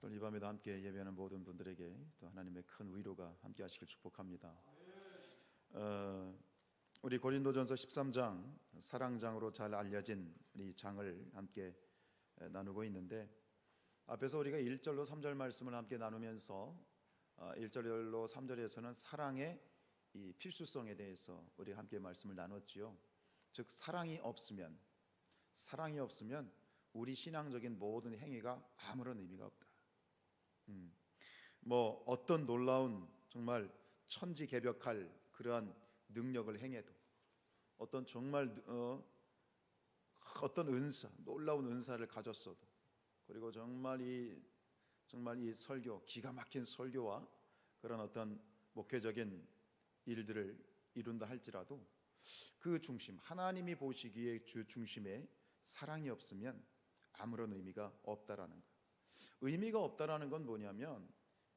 또 이 밤에도 함께 예배하는 모든 분들에게 또 하나님의 큰 위로가 함께 하시길 축복합니다. 우리 고린도전서 13장 사랑장으로 잘 알려진 이 장을 함께 나누고 있는데, 앞에서 우리가 1절로 3절 말씀을 함께 나누면서 1절로 3절에서는 사랑의 이 필수성에 대해서 우리가 함께 말씀을 나눴지요. 즉 사랑이 없으면 우리 신앙적인 모든 행위가 아무런 의미가 없다. 뭐 어떤 놀라운 정말 천지개벽할 그러한 능력을 행해도, 어떤 정말 어떤 은사, 놀라운 은사를 가졌어도, 그리고 정말 이 설교, 기가 막힌 설교와 그런 어떤 목회적인 일들을 이룬다 할지라도 그 중심, 하나님이 보시기에 주 중심에 사랑이 없으면 아무런 의미가 없다라는 것. 의미가 없다라는 건 뭐냐면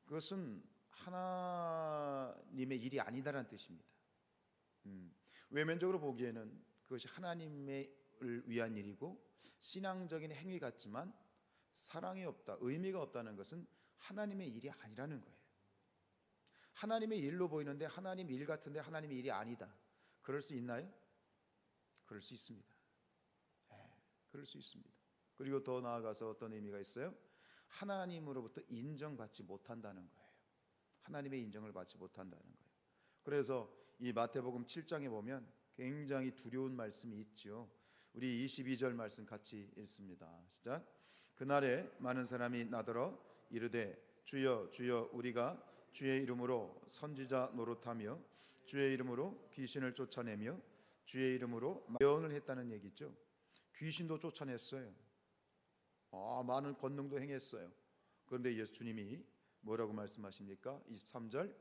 그것은 하나님의 일이 아니다라는 뜻입니다. 외면적으로 보기에는 그것이 하나님을 위한 일이고 신앙적인 행위 같지만, 사랑이 없다, 의미가 없다는 것은 하나님의 일이 아니라는 거예요. 하나님의 일로 보이는데 하나님 일 같은데 하나님의 일이 아니다. 그럴 수 있나요? 그럴 수 있습니다. 그럴 수 있습니다. 그리고 더 나아가서 어떤 의미가 있어요? 하나님으로부터 인정받지 못한다는 거예요. 하나님의 인정을 받지 못한다는 거예요. 그래서 이 마태복음 7장에 보면 굉장히 두려운 말씀이 있죠. 우리 22절 말씀 같이 읽습니다. 시작. 그날에 많은 사람이 나더러 이르되 주여 주여 우리가 주의 이름으로 선지자 노릇하며 주의 이름으로 귀신을 쫓아내며 주의 이름으로 예언을 했다는 얘기죠. 귀신도 쫓아냈어요. 많은 권능도 행했어요. 그런데 예수님이 뭐라고 말씀하십니까? 23절.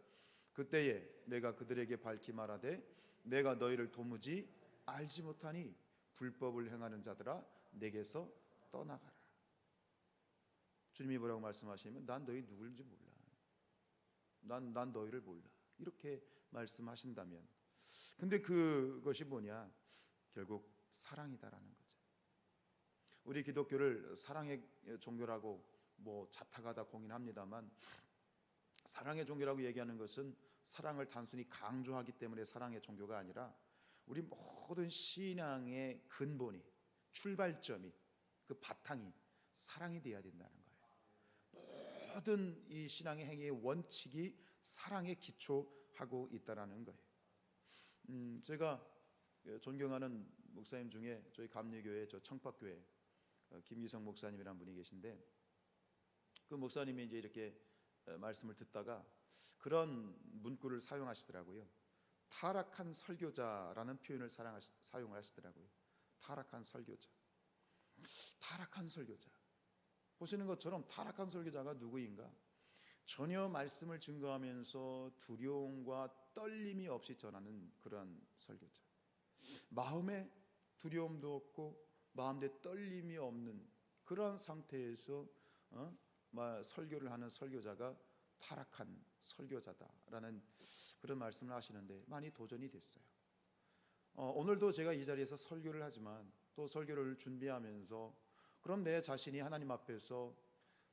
그때에 내가 그들에게 밝히 말하되 내가 너희를 도무지 알지 못하니 불법을 행하는 자들아 내게서 떠나가라. 주님이 뭐라고 말씀하시면 난 너희 누구인지 몰라. 난 너희를 몰라. 이렇게 말씀하신다면, 근데 그것이 뭐냐? 결국 사랑이다라는 거죠. 우리 기독교를 사랑의 종교라고 자타가다 공인합니다만, 사랑의 종교라고 얘기하는 것은 사랑을 단순히 강조하기 때문에 사랑의 종교가 아니라 우리 모든 신앙의 근본이, 출발점이, 그 바탕이 사랑이 되어야 된다는 거예요. 모든 이 신앙의 행위의 원칙이 사랑에 기초하고 있다라는 거예요. 제가 존경하는 목사님 중에 저희 감리교회 청파교회 김기성 목사님이라는 분이 계신데, 그 목사님이 이제 이렇게 말씀을 듣다가 그런 문구를 사용하시더라고요. 타락한 설교자라는 표현을 사용을 하시더라고요. 타락한 설교자. 타락한 설교자. 보시는 것처럼 타락한 설교자가 누구인가? 전혀 말씀을 증거하면서 두려움과 떨림이 없이 전하는 그런 설교자. 마음에 두려움도 없고 마음에 떨림이 없는 그런 상태에서 설교를 하는 설교자가 타락한 설교자다라는 그런 말씀을 하시는데 많이 도전이 됐어요. 오늘도 제가 이 자리에서 설교를 하지만 또 설교를 준비하면서 그럼 내 자신이 하나님 앞에서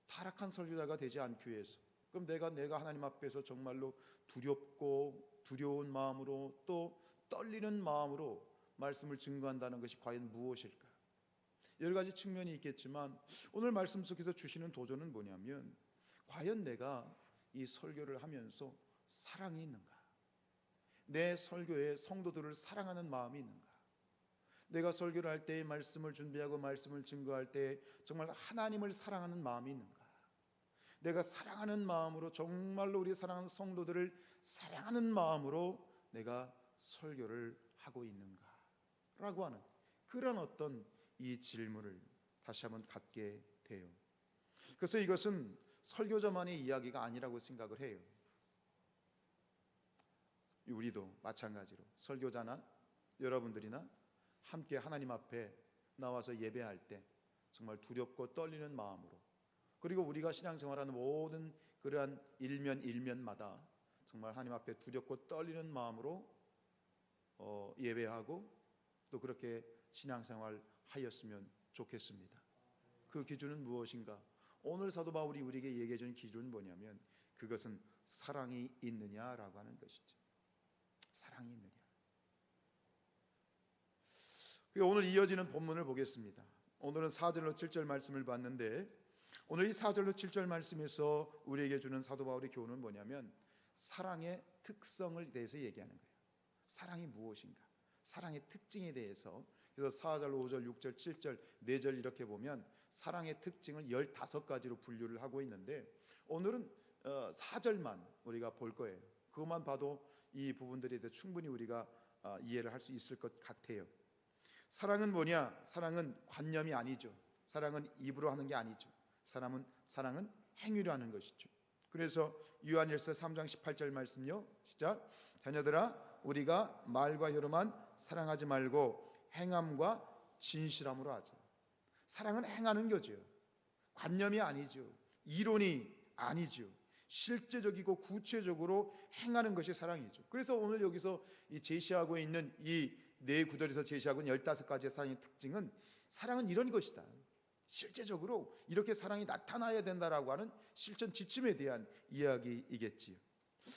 타락한 설교자가 되지 않기 위해서, 그럼 내가 하나님 앞에서 정말로 두렵고 두려운 마음으로 또 떨리는 마음으로 말씀을 증거한다는 것이 과연 무엇일까? 여러 가지 측면이 있겠지만 오늘 말씀 속에서 주시는 도전은 뭐냐면, 과연 내가 이 설교를 하면서 사랑이 있는가? 내 설교에 성도들을 사랑하는 마음이 있는가? 내가 설교를 할 때, 말씀을 준비하고 말씀을 증거할 때 정말 하나님을 사랑하는 마음이 있는가? 내가 사랑하는 마음으로 정말로 우리 사랑하는 성도들을 사랑하는 마음으로 내가 설교를 하고 있는가? 라고 하는 그런 어떤 이 질문을 다시 한번 갖게 돼요. 그래서 이것은 설교자만의 이야기가 아니라고 생각을 해요. 우리도 마찬가지로 설교자나 여러분들이나 함께 하나님 앞에 나와서 예배할 때 정말 두렵고 떨리는 마음으로, 그리고 우리가 신앙생활하는 모든 그러한 일면마다 정말 하나님 앞에 두렵고 떨리는 마음으로 예배하고 또 그렇게 신앙생활 하였으면 좋겠습니다. 그 기준은 무엇인가? 오늘 사도 바울이 우리에게 얘기해 주는 기준은 뭐냐면 그것은 사랑이 있느냐라고 하는 것이죠. 사랑이 있느냐. 오늘 이어지는 본문을 보겠습니다. 오늘은 4절로 7절 말씀을 봤는데 오늘 이 4절로 7절 말씀에서 우리에게 주는 사도 바울의 교훈은 뭐냐면 사랑의 특성을 대해서 얘기하는 거예요. 사랑이 무엇인가? 사랑의 특징에 대해서. 그래서 4절, 5절, 6절, 7절, 4절 이렇게 보면 사랑의 특징을 15가지로 분류를 하고 있는데 오늘은 4절만 우리가 볼 거예요. 그것만 봐도 이 부분들에 대해 충분히 우리가 이해를 할 수 있을 것 같아요. 사랑은 뭐냐? 사랑은 관념이 아니죠. 사랑은 입으로 하는 게 아니죠. 사랑은 행위로 하는 것이죠. 그래서 요한일서 3장 18절 말씀요. 시작. 자녀들아 우리가 말과 혀로만 사랑하지 말고 행함과 진실함으로 하자. 사랑은 행하는 거죠. 관념이 아니죠. 이론이 아니죠. 실제적이고 구체적으로 행하는 것이 사랑이죠. 그래서 오늘 여기서 이 제시하고 있는 이 네 구절에서 제시하고 있는 15가지의 사랑의 특징은 사랑은 이런 것이다. 실제적으로 이렇게 사랑이 나타나야 된다라고 하는 실천 지침에 대한 이야기이겠지요.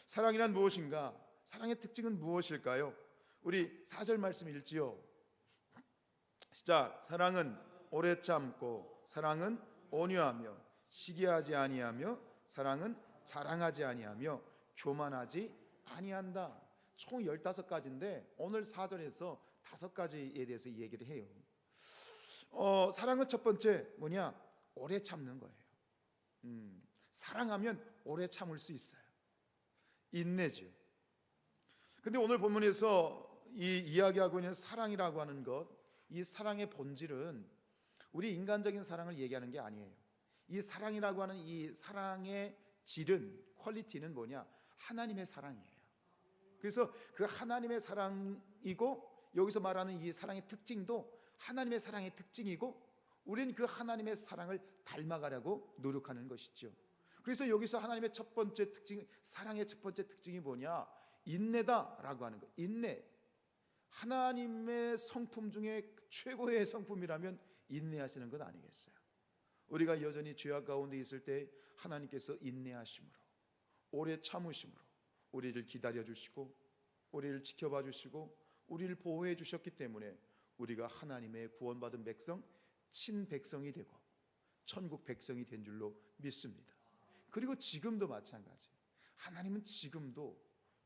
사랑이란 무엇인가? 사랑의 특징은 무엇일까요? 우리 4절 말씀 읽지요. 시작. 사랑은 오래 참고 사랑은 온유하며 시기하지 아니하며 사랑은 자랑하지 아니하며 교만하지 아니한다. 총 15가지인데 오늘 4절에서 5가지에 대해서 얘기를 해요. 사랑은 첫 번째 뭐냐? 오래 참는 거예요. 사랑하면 오래 참을 수 있어요. 인내죠. 근데 오늘 본문에서 이 이야기하고 있는 사랑이라고 하는 것, 이 사랑의 본질은 우리 인간적인 사랑을 얘기하는 게 아니에요. 이 사랑이라고 하는 이 사랑의 질은, 퀄리티는 뭐냐? 하나님의 사랑이에요. 그래서 그 하나님의 사랑이고 여기서 말하는 이 사랑의 특징도 하나님의 사랑의 특징이고 우리는 그 하나님의 사랑을 닮아가려고 노력하는 것이죠. 그래서 여기서 하나님의 첫 번째 특징, 사랑의 첫 번째 특징이 뭐냐? 인내다라고 하는 것. 인내. 하나님의 성품 중에 최고의 성품이라면 인내하시는 것 아니겠어요? 우리가 여전히 죄악 가운데 있을 때 하나님께서 인내하심으로 오래 참으심으로 우리를 기다려주시고 우리를 지켜봐 주시고 우리를 보호해 주셨기 때문에 우리가 하나님의 구원받은 백성, 친백성이 되고 천국 백성이 된 줄로 믿습니다. 그리고 지금도 마찬가지. 하나님은 지금도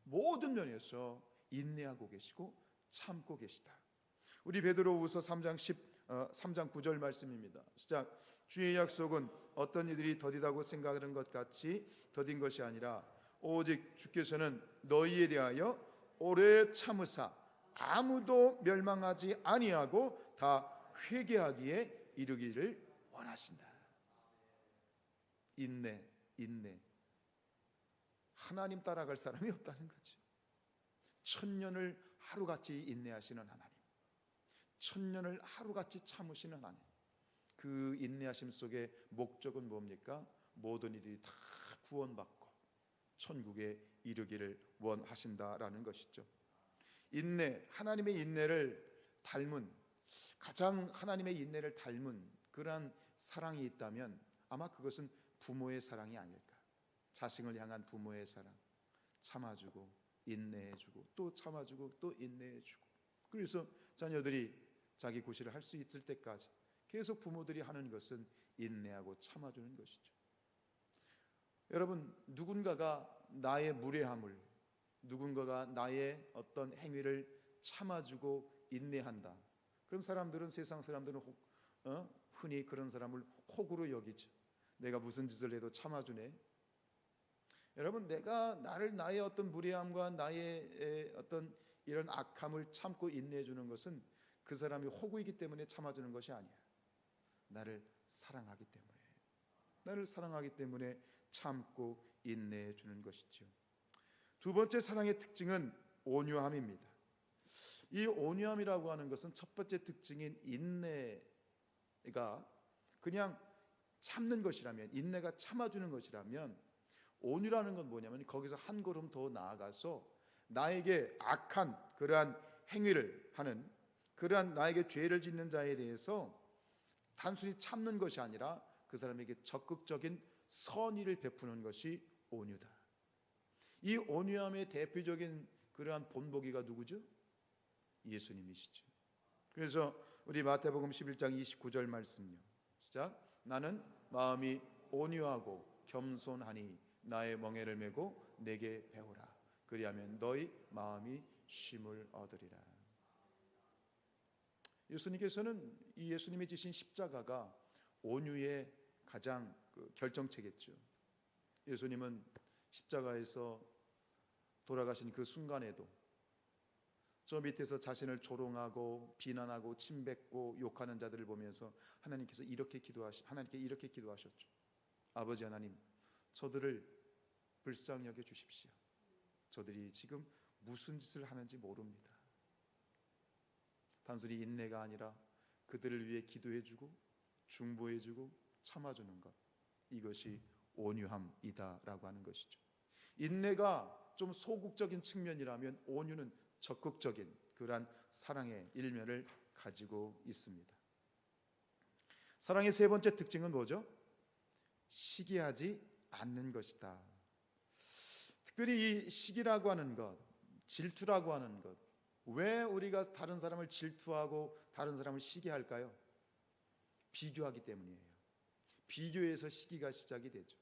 모든 면에서 인내하고 계시고 참고 계시다. 우리 베드로후서 3장 9절 말씀입니다. 시작. 주의 약속은 어떤 이들이 더디다고 생각하는 것 같이 더딘 것이 아니라 오직 주께서는 너희에 대하여 오래 참으사 아무도 멸망하지 아니하고 다 회개하기에 이르기를 원하신다. 인내. 하나님 따라갈 사람이 없다는 거죠. 천년을 하루같이 인내하시는 하나님, 천년을 하루같이 참으시는 하나님. 그 인내하심 속에 목적은 뭡니까? 모든 이들이 다 구원받고 천국에 이르기를 원하신다라는 것이죠. 인내, 하나님의 인내를 닮은, 가장 하나님의 인내를 닮은 그러한 사랑이 있다면 아마 그것은 부모의 사랑이 아닐까. 자식을 향한 부모의 사랑, 참아주고 인내해주고 또 참아주고 또 인내해주고. 그래서 자녀들이 자기 고시를 할 수 있을 때까지 계속 부모들이 하는 것은 인내하고 참아주는 것이죠. 여러분, 누군가가 나의 무례함을, 누군가가 나의 어떤 행위를 참아주고 인내한다. 그럼 사람들은, 세상 사람들은 흔히 그런 사람을 혹으로 여기죠. 내가 무슨 짓을 해도 참아주네. 여러분, 내가 나의 어떤 무례함과 나의 어떤 이런 악함을 참고 인내해주는 것은 그 사람이 호구이기 때문에 참아주는 것이 아니야. 나를 사랑하기 때문에 참고 인내해주는 것이죠. 두 번째 사랑의 특징은 온유함입니다. 이 온유함이라고 하는 것은 첫 번째 특징인 인내가 그냥 참는 것이라면, 인내가 참아주는 것이라면, 온유라는 건 뭐냐면 거기서 한 걸음 더 나아가서 나에게 악한 그러한 행위를 하는, 그러한 나에게 죄를 짓는 자에 대해서 단순히 참는 것이 아니라 그 사람에게 적극적인 선의를 베푸는 것이 온유다. 이 온유함의 대표적인 그러한 본보기가 누구죠? 예수님이시죠. 그래서 우리 마태복음 11장 29절 말씀요. 시작. 나는 마음이 온유하고 겸손하니 나의 멍에를 메고 내게 배우라. 그리하면 너희 마음이 쉼을 얻으리라. 예수님께서는 이 예수님이 지신 십자가가 온유의 가장 결정체겠죠. 예수님은 십자가에서 돌아가신 그 순간에도 저 밑에서 자신을 조롱하고 비난하고 침뱉고 욕하는 자들을 보면서 하나님께 이렇게 기도하셨죠. 아버지 하나님, 저들을 불쌍히 여겨 주십시오. 저들이 지금 무슨 짓을 하는지 모릅니다. 단순히 인내가 아니라 그들을 위해 기도해주고 중보해주고 참아주는 것, 이것이 온유함이다라고 하는 것이죠. 인내가 좀 소극적인 측면이라면 온유는 적극적인 그러한 사랑의 일면을 가지고 있습니다. 사랑의 세 번째 특징은 뭐죠? 시기하지 않는 것이다. 특별히 이 시기라고 하는 것, 질투라고 하는 것, 왜 우리가 다른 사람을 질투하고 다른 사람을 시기할까요? 비교하기 때문이에요. 비교에서 시기가 시작이 되죠.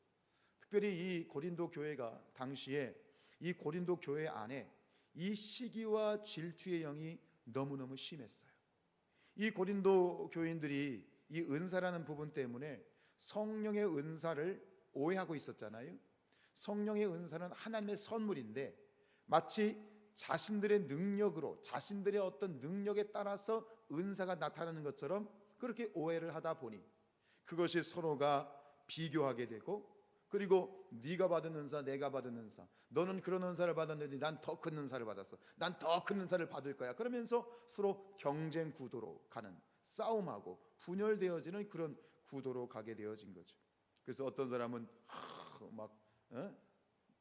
특별히 이 고린도 교회가 당시에 이 고린도 교회 안에 이 시기와 질투의 영이 너무너무 심했어요. 이 고린도 교인들이 이 은사라는 부분 때문에 성령의 은사를 오해하고 있었잖아요. 성령의 은사는 하나님의 선물인데 마치 자신들의 능력으로, 자신들의 어떤 능력에 따라서 은사가 나타나는 것처럼 그렇게 오해를 하다 보니 그것이 서로가 비교하게 되고, 그리고 네가 받은 은사, 내가 받은 은사, 너는 그런 은사를 받았는데 난 더 큰 은사를 받았어, 난 더 큰 은사를 받을 거야, 그러면서 서로 경쟁 구도로 가는, 싸움하고 분열되어지는 그런 구도로 가게 되어진 거죠. 그래서 어떤 사람은 막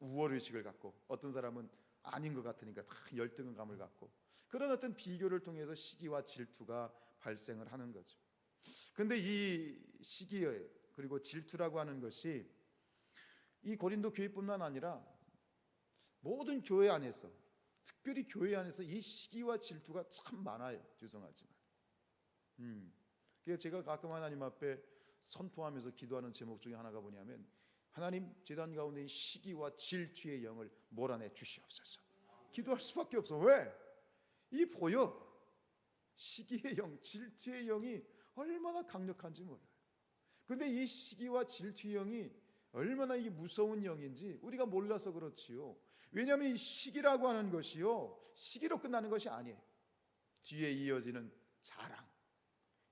우월의식을 갖고, 어떤 사람은 아닌 것 같으니까 다 열등감을 갖고, 그런 어떤 비교를 통해서 시기와 질투가 발생을 하는 거죠. 근데 이 시기에 그리고 질투라고 하는 것이 이 고린도 교회뿐만 아니라 모든 교회 안에서, 특별히 교회 안에서 이 시기와 질투가 참 많아요. 죄송하지만 그래서 제가 가끔 하나님 앞에 선포하면서 기도하는 제목 중에 하나가 뭐냐면, 하나님, 제단 가운데 이 시기와 질투의 영을 몰아내 주시옵소서. 기도할 수밖에 없어. 왜? 이 보여, 시기의 영, 질투의 영이 얼마나 강력한지 몰라요. 근데 이 시기와 질투의 영이 얼마나 이게 무서운 영인지 우리가 몰라서 그렇지요. 왜냐하면 이 시기라고 하는 것이요, 시기로 끝나는 것이 아니에요. 뒤에 이어지는 자랑,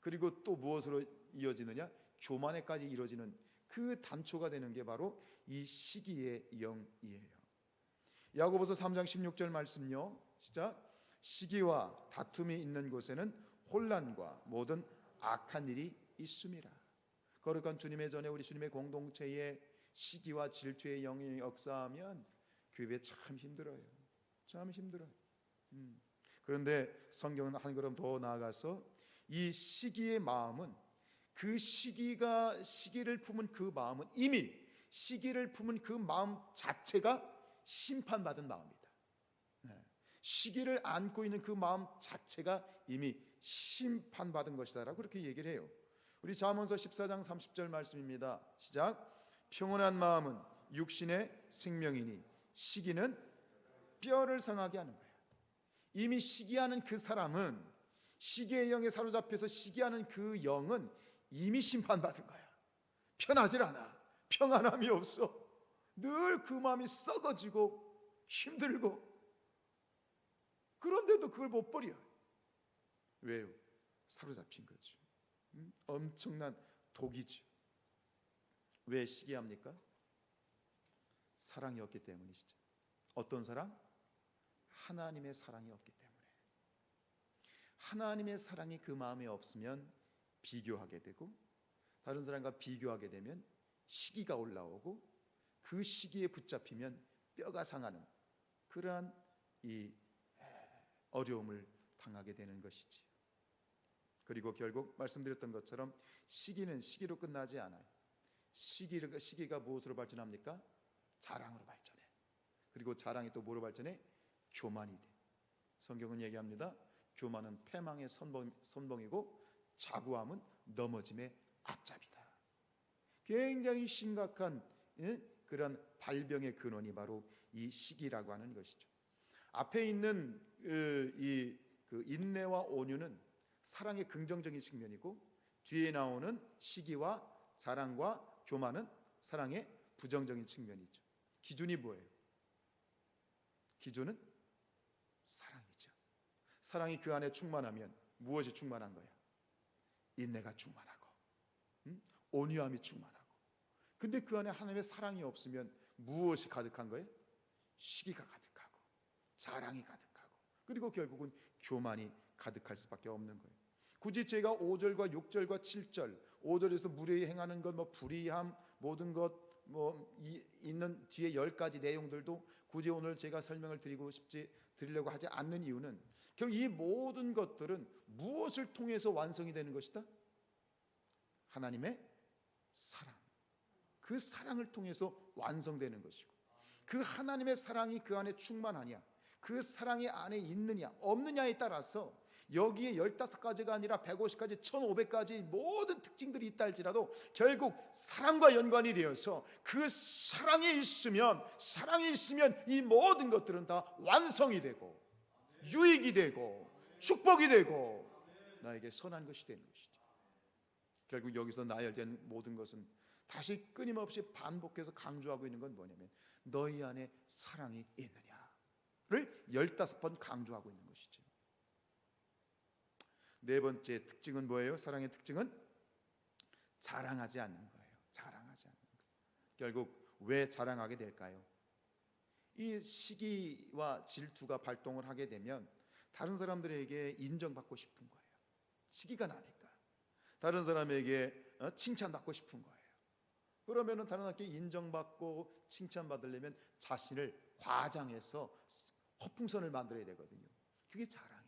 그리고 또 무엇으로 이어지느냐? 교만에까지 이루어지는 그 단초가 되는 게 바로 이 시기의 영이에요. 야고보서 3장 16절 말씀요. 시작. 시기와 다툼이 있는 곳에는 혼란과 모든 악한 일이 있음이라. 거룩한 주님의 전에 우리 주님의 공동체에 시기와 질투의 영이 역사하면 교회 참 힘들어요. 참 힘들어요. 그런데 성경은 한 걸음 더 나아가서 이 시기의 마음은, 그 시기를 품은 그 마음은, 이미 시기를 품은 그 마음 자체가 심판받은 마음이다. 시기를 안고 있는 그 마음 자체가 이미 심판받은 것이다라고 그렇게 얘기를 해요. 우리 잠언서 14장 30절 말씀입니다. 시작. 평온한 마음은 육신의 생명이니 시기는 뼈를 상하게 하는 거예요. 이미 시기하는 그 사람은, 시기의 영에 사로잡혀서 시기하는 그 영은 이미 심판받은 거야. 편하질 않아. 평안함이 없어. 늘 그 마음이 썩어지고 힘들고, 그런데도 그걸 못 버려. 왜요? 사로잡힌 거죠. 엄청난 독이죠. 왜 시기합니까? 사랑이 없기 때문이시죠. 어떤 사랑? 하나님의 사랑이 없기 때문에. 하나님의 사랑이 그 마음에 없으면 비교하게 되고, 다른 사람과 비교하게 되면 시기가 올라오고, 그 시기에 붙잡히면 뼈가 상하는 그러한 이 어려움을 당하게 되는 것이지. 그리고 결국 말씀드렸던 것처럼 시기는 시기로 끝나지 않아요. 시기가 무엇으로 발전합니까? 자랑으로 발전해. 그리고 자랑이 또 뭐로 발전해? 교만이 돼. 성경은 얘기합니다. 교만은 패망의 선봉이고 자구함은 넘어짐의 앞잡이다. 굉장히 심각한 그런 발병의 근원이 바로 이 시기라고 하는 것이죠. 앞에 있는 그 인내와 온유는 사랑의 긍정적인 측면이고, 뒤에 나오는 시기와 자랑과 교만은 사랑의 부정적인 측면이죠. 기준이 뭐예요? 기준은 사랑이죠. 사랑이 그 안에 충만하면 무엇이 충만한 거야? 인내가 충만하고, 온유함이 충만하고. 근데 그 안에 하나님의 사랑이 없으면 무엇이 가득한 거예요? 시기가 가득하고, 자랑이 가득하고, 그리고 결국은 교만이 가득할 수밖에 없는 거예요. 굳이 제가 5절과 6절과 7절, 5절에서 무례히 행하는 것, 불의함, 모든 것 있는 뒤에 10가지 내용들도 굳이 오늘 제가 설명을 드리려고 하지 않는 이유는, 결국 이 모든 것들은 무엇을 통해서 완성이 되는 것이다? 하나님의 사랑. 그 사랑을 통해서 완성되는 것이고, 그 하나님의 사랑이 그 안에 충만하냐, 그 사랑이 안에 있느냐 없느냐에 따라서 여기에 15가지가 아니라 150가지, 1500가지 모든 특징들이 있다 할지라도 결국 사랑과 연관이 되어서 그 사랑이 있으면 이 모든 것들은 다 완성이 되고 유익이 되고 축복이 되고 나에게 선한 것이 되는 것이죠. 결국 여기서 나열된 모든 것은 다시 끊임없이 반복해서 강조하고 있는 건 뭐냐면, 너희 안에 사랑이 있느냐를 15번 강조하고 있는 것이죠. 네 번째 특징은 뭐예요? 사랑의 특징은 자랑하지 않는 거예요. 자랑하지 않는 거. 결국 왜 자랑하게 될까요? 이 시기와 질투가 발동을 하게 되면 다른 사람들에게 인정받고 싶은 거예요. 시기가 나니까 다른 사람에게 칭찬받고 싶은 거예요. 그러면은 다른 사람께 인정받고 칭찬받으려면 자신을 과장해서 허풍선을 만들어야 되거든요. 그게 자랑이에요.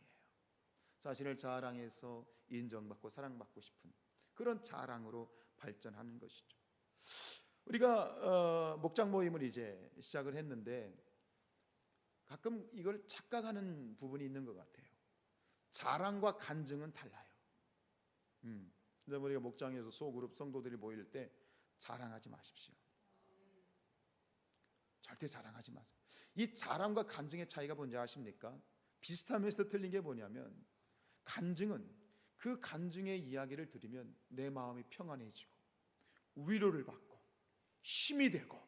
자신을 자랑해서 인정받고 사랑받고 싶은 그런 자랑으로 발전하는 것이죠. 우리가 목장 모임을 이제 시작을 했는데 가끔 이걸 착각하는 부분이 있는 것 같아요. 자랑과 간증은 달라요. 근데 우리가 목장에서 소그룹 성도들이 모일 때 자랑하지 마십시오. 절대 자랑하지 마세요. 이 자랑과 간증의 차이가 뭔지 아십니까? 비슷하면서도 틀린 게 뭐냐면, 간증은 그 간증의 이야기를 들으면 내 마음이 평안해지고 위로를 받고 힘이 되고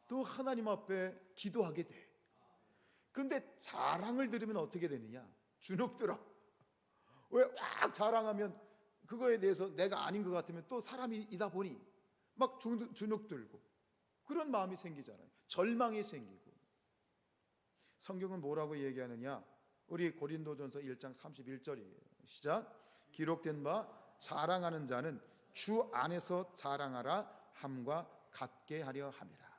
또 하나님 앞에 기도하게 돼. 근데 자랑을 들으면 어떻게 되느냐? 주눅들어. 왜 막 자랑하면 그거에 대해서 내가 아닌 것 같으면 또 사람이다 보니 막 주눅들고 그런 마음이 생기잖아요. 절망이 생기고. 성경은 뭐라고 얘기하느냐? 우리 고린도전서 1장 31절이에요. 시작. 기록된 바 자랑하는 자는 주 안에서 자랑하라 함과 같게 하려 함이라.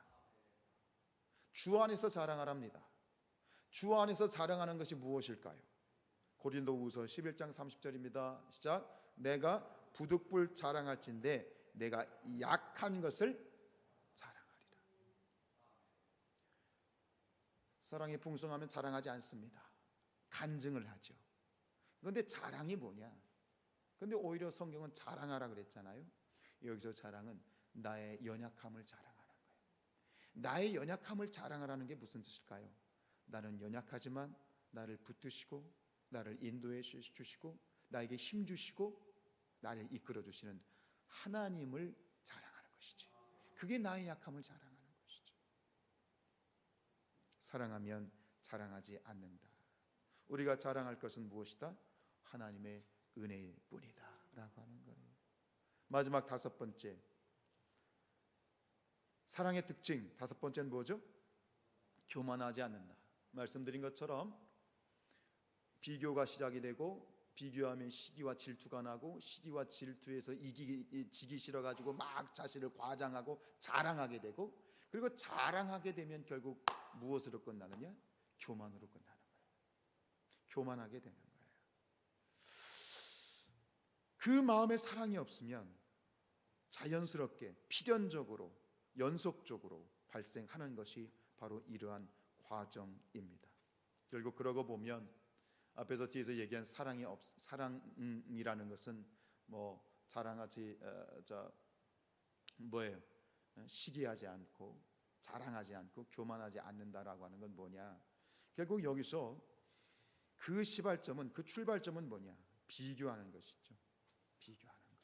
주 안에서 자랑하랍니다. 주 안에서 자랑하는 것이 무엇일까요? 고린도후서 11장 30절입니다. 시작. 내가 부득불 자랑할진대 내가 약한 것을 자랑하리라. 사랑이 풍성하면 자랑하지 않습니다. 간증을 하죠. 그런데 자랑이 뭐냐? 근데 오히려 성경은 자랑하라 그랬잖아요. 여기서 자랑은 나의 연약함을 자랑하는 거예요. 나의 연약함을 자랑하라는 게 무슨 뜻일까요? 나는 연약하지만 나를 붙드시고 나를 인도해 주시고 나에게 힘 주시고 나를 이끌어 주시는 하나님을 자랑하는 것이지. 그게 나의 약함을 자랑하는 것이죠. 사랑하면 자랑하지 않는다. 우리가 자랑할 것은 무엇이다? 하나님의 은혜일 뿐이다 라고 하는 거예요. 마지막 5번째, 사랑의 특징 5번째는 뭐죠? 교만하지 않는다. 말씀드린 것처럼 비교가 시작이 되고, 비교하면 시기와 질투가 나고, 시기와 질투에서 지기 싫어가지고 막 자신을 과장하고 자랑하게 되고, 그리고 자랑하게 되면 결국 무엇으로 끝나느냐? 교만으로 끝나는 거예요. 교만하게 되는 거예요. 그 마음에 사랑이 없으면 자연스럽게 필연적으로 연속적으로 발생하는 것이 바로 이러한 과정입니다. 결국 그러고 보면 앞에서 뒤에서 얘기한 사랑이라는 것은 뭐 자랑하지 뭐예요? 시기하지 않고 자랑하지 않고 교만하지 않는다라고 하는 건 뭐냐? 결국 여기서 그 시발점은, 그 출발점은 뭐냐? 비교하는 것이죠. 비교하는 것.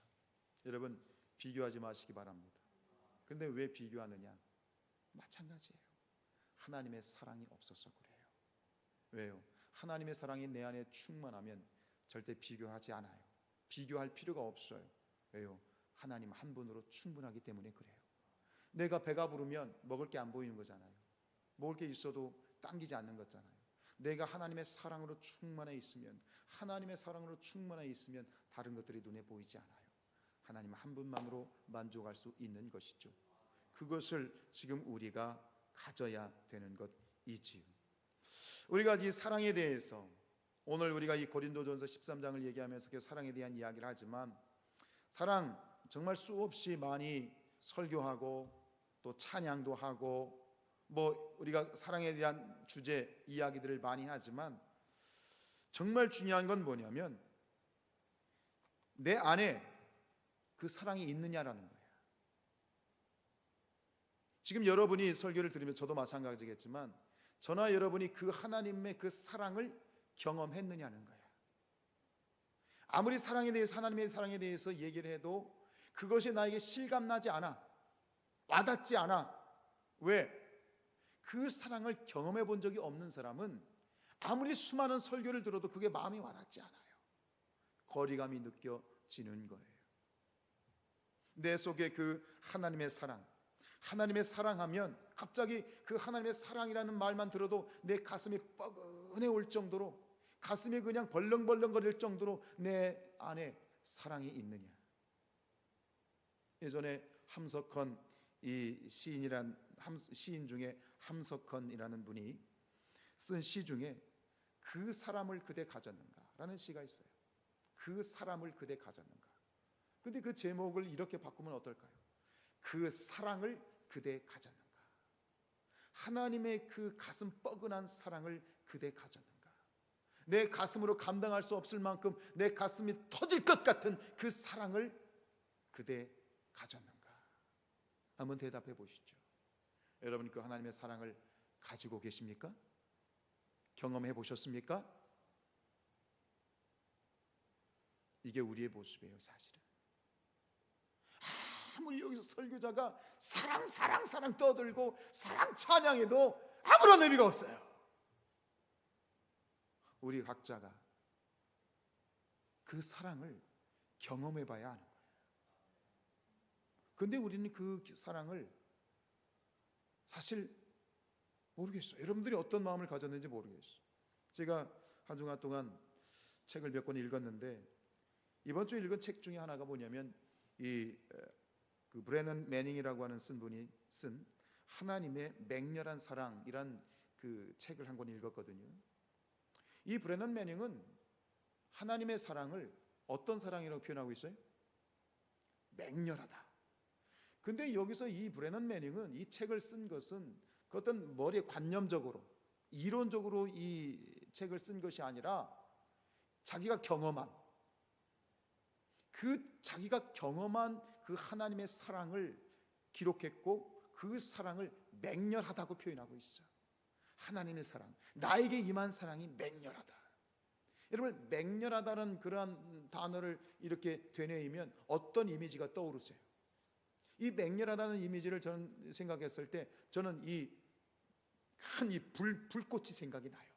여러분 비교하지 마시기 바랍니다. 그런데 왜 비교하느냐? 마찬가지예요. 하나님의 사랑이 없어서 그래요. 왜요? 하나님의 사랑이 내 안에 충만하면 절대 비교하지 않아요. 비교할 필요가 없어요. 왜요? 하나님 한 분으로 충분하기 때문에 그래요. 내가 배가 부르면 먹을 게 안 보이는 거잖아요. 먹을 게 있어도 당기지 않는 거잖아요. 내가 하나님의 사랑으로 충만해 있으면, 하나님의 사랑으로 충만해 있으면 다른 것들이 눈에 보이지 않아요. 하나님 한 분만으로 만족할 수 있는 것이죠. 그것을 지금 우리가 가져야 되는 것이지요. 우리가 이 사랑에 대해서 오늘 우리가 이 고린도전서 13장을 얘기하면서 그 사랑에 대한 이야기를 하지만, 사랑 정말 수없이 많이 설교하고 또 찬양도 하고 뭐 우리가 사랑에 대한 주제 이야기들을 많이 하지만, 정말 중요한 건 뭐냐면 내 안에 그 사랑이 있느냐라는 거예요. 지금 여러분이 설교를 들으면 저도 마찬가지겠지만 저나 여러분이 그 하나님의 그 사랑을 경험했느냐는 거예요. 아무리 사랑에 대해서, 하나님의 사랑에 대해서 얘기를 해도 그것이 나에게 실감나지 않아, 와닿지 않아. 왜? 그 사랑을 경험해 본 적이 없는 사람은 아무리 수많은 설교를 들어도 그게 마음이 와닿지 않아요. 거리감이 느껴지는 거예요. 내 속에 그 하나님의 사랑, 하나님의 사랑하면 갑자기 그 하나님의 사랑이라는 말만 들어도 내 가슴이 뻐근해 올 정도로, 가슴이 그냥 벌렁벌렁거릴 정도로 내 안에 사랑이 있느냐. 예전에 함석헌, 이 시인 중에 함석헌이라는 분이 쓴 시 중에 그 사람을 그대 가졌는가 라는 시가 있어요. 그 사람을 그대 가졌는가. 근데 그 제목을 이렇게 바꾸면 어떨까요? 그 사랑을 그대 가졌는가. 하나님의 그 가슴 뻐근한 사랑을 그대 가졌는가. 내 가슴으로 감당할 수 없을 만큼 내 가슴이 터질 것 같은 그 사랑을 그대 가졌는가. 한번 대답해 보시죠. 여러분 그 하나님의 사랑을 가지고 계십니까? 경험해 보셨습니까? 이게 우리의 모습이에요. 사실은 아무리 여기서 설교자가 사랑 사랑 사랑 떠들고 사랑 찬양해도 아무런 의미가 없어요. 우리 각자가 그 사랑을 경험해 봐야 하는 거예요. 그런데 우리는 그 사랑을 사실 모르겠어요. 여러분들이 어떤 마음을 가졌는지 모르겠어요. 제가 한 주간 동안 책을 몇 권 읽었는데 이번 주에 읽은 책 중에 하나가 뭐냐면 그 브래넌 매닝이라고 하는 쓴 분이 쓴 하나님의 맹렬한 사랑이란 그 책을 한 권 읽었거든요. 이 브래넌 매닝은 하나님의 사랑을 어떤 사랑이라고 표현하고 있어요? 맹렬하다. 근데 여기서 이 브래넌 매닝은 이 책을 쓴 것은 그 어떤 머리에 관념적으로 이론적으로 이 책을 쓴 것이 아니라 자기가 경험한 그 하나님의 사랑을 기록했고 그 사랑을 맹렬하다고 표현하고 있어. 하나님의 사랑, 나에게 임한 사랑이 맹렬하다. 여러분 맹렬하다는 그러한 단어를 이렇게 되뇌이면 어떤 이미지가 떠오르세요? 이 맹렬하다는 이미지를 저는 생각했을 때 저는 이 불꽃이 생각이 나요.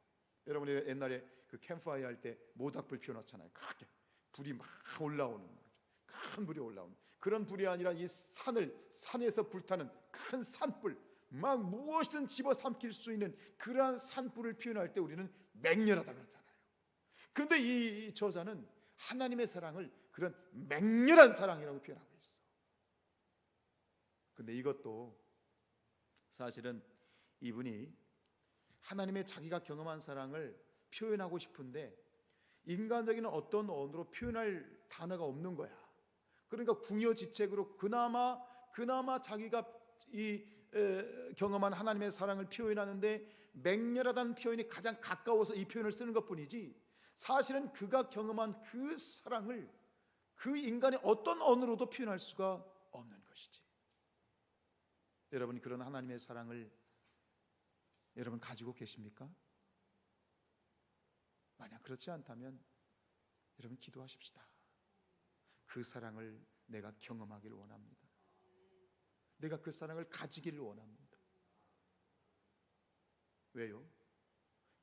여러분이 옛날에 그 캠프파이어 할 때 모닥불 피워놓잖아요. 크게 불이 막 올라오는 거죠. 큰 불이 올라오는 그런 불이 아니라 이 산에서 불타는 큰 산불, 막 무엇이든 집어삼킬 수 있는 그러한 산불을 표현할 때 우리는 맹렬하다 그러잖아요. 그런데 이 저자는 하나님의 사랑을 그런 맹렬한 사랑이라고 표현하고 있어. 근데 이것도 사실은 이분이 하나님의 자기가 경험한 사랑을 표현하고 싶은데 인간적인 어떤 언어로 표현할 단어가 없는 거야. 그러니까 궁여지책으로 그나마 자기가 경험한 하나님의 사랑을 표현하는데 맹렬하다는 표현이 가장 가까워서 이 표현을 쓰는 것뿐이지, 사실은 그가 경험한 그 사랑을 그 인간의 어떤 언어로도 표현할 수가 없는 것이지. 여러분, 그런 하나님의 사랑을 여러분 가지고 계십니까? 만약 그렇지 않다면 여러분 기도하십시다. 그 사랑을 내가 경험하기를 원합니다. 내가 그 사랑을 가지기를 원합니다. 왜요?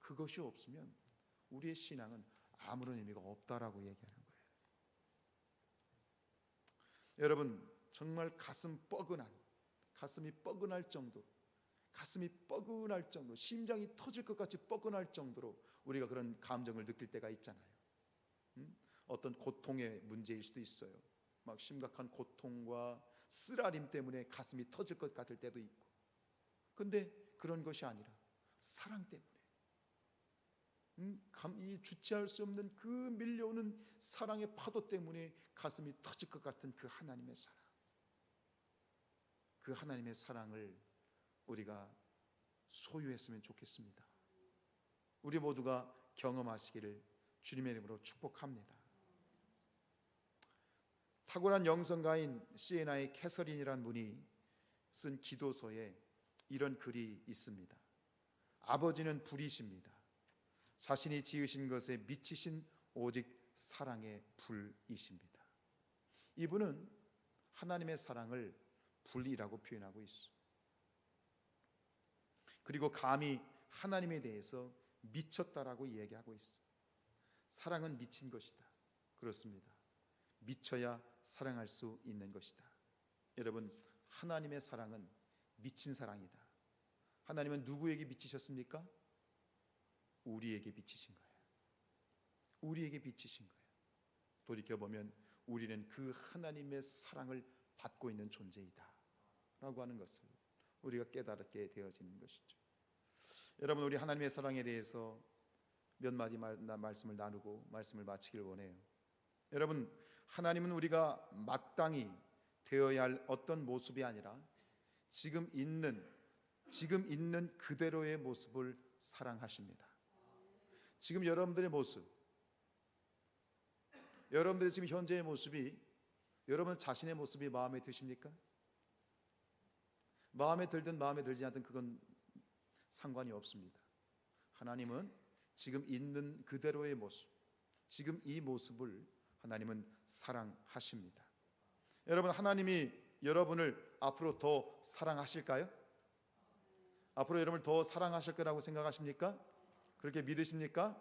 그것이 없으면 우리의 신앙은 아무런 의미가 없다라고 얘기하는 거예요. 여러분, 정말 가슴이 뻐근할 정도, 심장이 터질 것 같이 뻐근할 정도로 우리가 그런 감정을 느낄 때가 있잖아요. 어떤 고통의 문제일 수도 있어요. 막 심각한 고통과 쓰라림 때문에 가슴이 터질 것 같을 때도 있고, 근데 그런 것이 아니라 사랑 때문에, 이 주체할 수 없는 그 밀려오는 사랑의 파도 때문에 가슴이 터질 것 같은 그 하나님의 사랑, 그 하나님의 사랑을 우리가 소유했으면 좋겠습니다. 우리 모두가 경험하시기를 주님의 이름으로 축복합니다. 탁월한 영성가인 시에나의 캐서린이라는 분이 쓴 기도서에 이런 글이 있습니다. 아버지는 불이십니다. 자신이 지으신 것에 미치신 오직 사랑의 불이십니다. 이분은 하나님의 사랑을 불이라고 표현하고 있어요. 그리고 감히 하나님에 대해서 미쳤다라고 이야기하고 있어요. 사랑은 미친 것이다. 그렇습니다. 미쳐야 사랑할 수 있는 것이다. 여러분, 하나님의 사랑은 미친 사랑이다. 하나님은 누구에게 미치셨습니까? 우리에게 미치신 거예요. 우리에게 미치신 거예요. 돌이켜보면 우리는 그 하나님의 사랑을 받고 있는 존재이다 라고 하는 것을 우리가 깨달게 되어지는 것이죠. 여러분, 우리 하나님의 사랑에 대해서 몇 마디 말씀을 나누고 말씀을 마치길 원해요. 여러분, 하나님은 우리가 마땅히 되어야 할 어떤 모습이 아니라 지금 있는 그대로의 모습을 사랑하십니다. 지금 여러분들의 모습, 여러분들의 지금 현재의 모습이 여러분 자신의 모습이 마음에 드십니까? 마음에 들든 마음에 들지 않든 그건 상관이 없습니다. 하나님은 지금 있는 그대로의 모습, 지금 이 모습을 하나님은 사랑하십니다. 여러분, 하나님이 여러분을 앞으로 더 사랑하실까요? 앞으로 여러분을 더 사랑하실 거라고 생각하십니까? 그렇게 믿으십니까?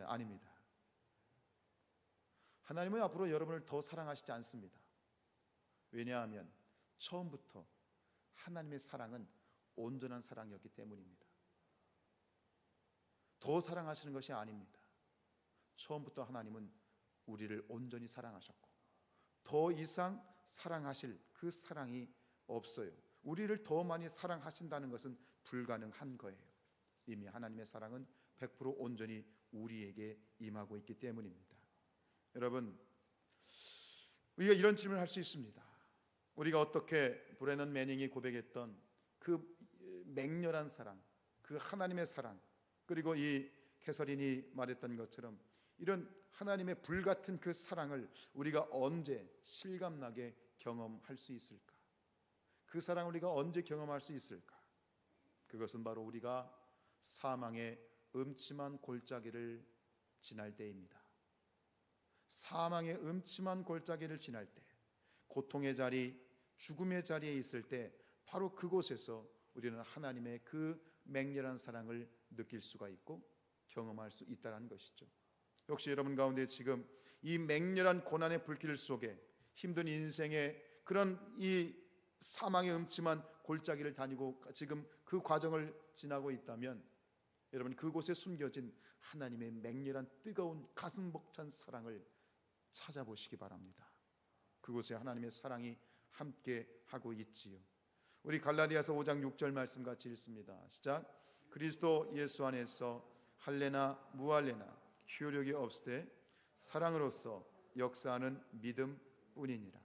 아닙니다. 하나님은 앞으로 여러분을 더 사랑하시지 않습니다. 왜냐하면 처음부터 하나님의 사랑은 온전한 사랑이었기 때문입니다. 더 사랑하시는 것이 아닙니다. 처음부터 하나님은 우리를 온전히 사랑하셨고 더 이상 사랑하실 그 사랑이 없어요. 우리를 더 많이 사랑하신다는 것은 불가능한 거예요. 이미 하나님의 사랑은 100% 온전히 우리에게 임하고 있기 때문입니다. 여러분, 우리가 이런 질문을 할 수 있습니다. 우리가 어떻게 브래넌 매닝이 고백했던 그 맹렬한 사랑, 그 하나님의 사랑, 그리고 이 캐서린이 말했던 것처럼 이런 하나님의 불같은 그 사랑을 우리가 언제 실감나게 경험할 수 있을까? 그 사랑을 우리가 언제 경험할 수 있을까? 그것은 바로 우리가 사망의 음침한 골짜기를 지날 때입니다. 사망의 음침한 골짜기를 지날 때, 고통의 자리, 죽음의 자리에 있을 때 바로 그곳에서 우리는 하나님의 그 맹렬한 사랑을 느낄 수가 있고 경험할 수 있다는 것이죠. 혹시 여러분 가운데 지금 이 맹렬한 고난의 불길 속에 힘든 인생의 그런 이 사망의 음침한 골짜기를 다니고 지금 그 과정을 지나고 있다면 여러분, 그곳에 숨겨진 하나님의 맹렬한 뜨거운 가슴 벅찬 사랑을 찾아보시기 바랍니다. 그곳에 하나님의 사랑이 함께 하고 있지요. 우리 갈라디아서 5장 6절 말씀 같이 읽습니다. 시작. 그리스도 예수 안에서 할례나 무할례나 효력이 없으되 사랑으로서 역사하는 믿음 뿐이니라.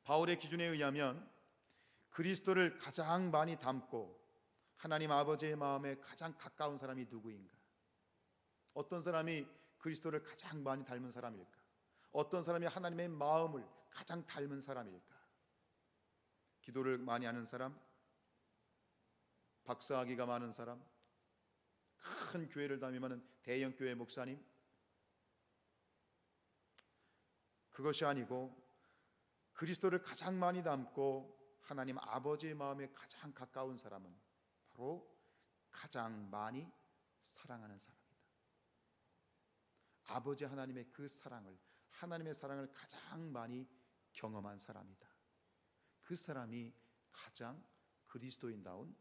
바울의 기준에 의하면 그리스도를 가장 많이 닮고 하나님 아버지의 마음에 가장 가까운 사람이 누구인가? 어떤 사람이 그리스도를 가장 많이 닮은 사람일까? 어떤 사람이 하나님의 마음을 가장 닮은 사람일까? 기도를 많이 하는 사람, 박사학위가 많은 사람, 큰 교회를 다니는 대형 교회 목사님, 그것이 아니고 그리스도를 가장 많이 닮고 하나님 아버지의 마음에 가장 가까운 사람은 바로 가장 많이 사랑하는 사람이다. 아버지 하나님의 그 사랑을, 하나님의 사랑을 가장 많이 경험한 사람이다. 그 사람이 가장 그리스도인다운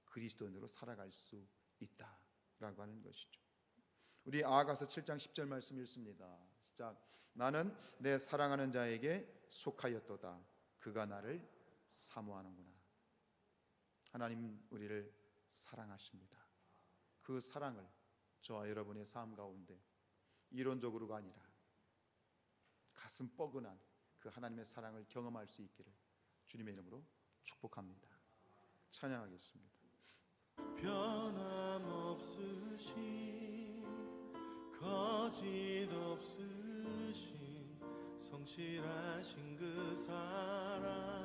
그리스도인으로 살아갈 수 있다라고 하는 것이죠. 우리 아가서 7장 10절 말씀 읽습니다. 시작. 나는 내 사랑하는 자에게 속하였도다. 그가 나를 사모하는구나. 하나님 우리를 사랑하십니다. 그 사랑을 저와 여러분의 삶 가운데 이론적으로가 아니라 가슴 뻐근한 그 하나님의 사랑을 경험할 수 있기를 주님의 이름으로 축복합니다. 찬양하겠습니다. 변함없으신 거짓 없으신 성실하신 그 사랑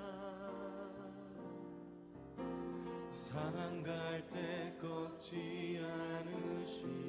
상한 갈 때 꺾지 않으신